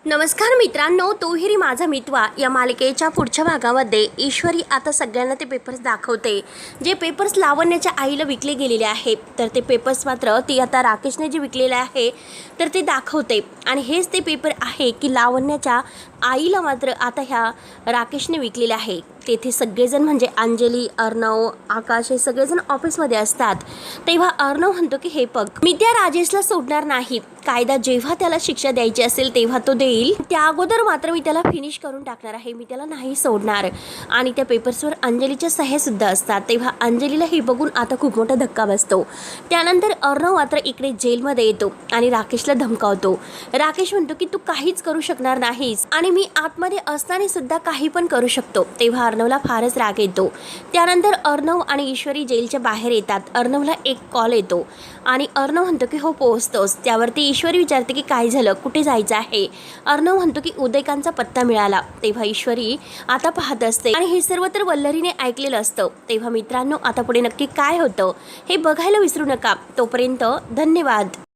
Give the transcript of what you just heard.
नमस्कार मित्रांनो, तोहिरी माझा मितवा या मालिकेच्या पुढच्या भागामध्ये ईश्वरी आता सगळ्यांना ते पेपर्स दाखवते, जे पेपर्स लावण्याच्या आईला विकले गेलेले आहेत. तर ते पेपर्स मात्र ती आता राकेशने जे विकलेले आहे तर ते दाखवते. आणि हेच ते पेपर आहे की लावण्याच्या आईला मात्र आता ह्या राकेशने विकलेले आहे. तेथे सगळेजण म्हणजे अंजली, अर्णव, आकाश हे सगळेजण ऑफिसमध्ये असतात. तेव्हा अर्णव म्हणतो की हे बघ, मी त्या राजेशला सोडणार नाही. कायदा जेव्हा त्याला शिक्षा द्यायची असेल तेव्हा तो देईल, त्या अगोदर मात्र मी त्याला फिनिश करून टाकणार आहे. मी त्याला नाही सोडणार. आणि त्या पेपर्सवर अंजलीच्या सह्या सुद्धा असतात. तेव्हा अंजलीला हे बघून आता खूप मोठा धक्का बसतो. त्यानंतर अर्णव मात्र इकडे जेलमध्ये येतो आणि राकेशला धमकावतो. राकेश म्हणतो की तू काहीच करू शकणार नाहीस आणि मी आतमध्ये असताना सुद्धा काही पण करू शकतो. तेव्हा अर्णवला फारच राग येतो. त्यानंतर अर्णव आणि ईश्वरी जेलच्या बाहेर येतात. अर्णवला एक कॉल येतो आणि अर्णव म्हणतो की हो पोहोचतोस. त्यावरती ईश्वरी विचारते की काय झालं, कुठे जायचं आहे. अर्णव म्हणतो की उदयकांचा पत्ता मिळाला. तेव्हा ईश्वरी आता पाहत असते आणि हे सर्व तर वल्लरीने ऐकलेलं असतं. तेव्हा मित्रांनो, आता पुढे नक्की काय होतं हे बघायला विसरू नका. तोपर्यंत धन्यवाद.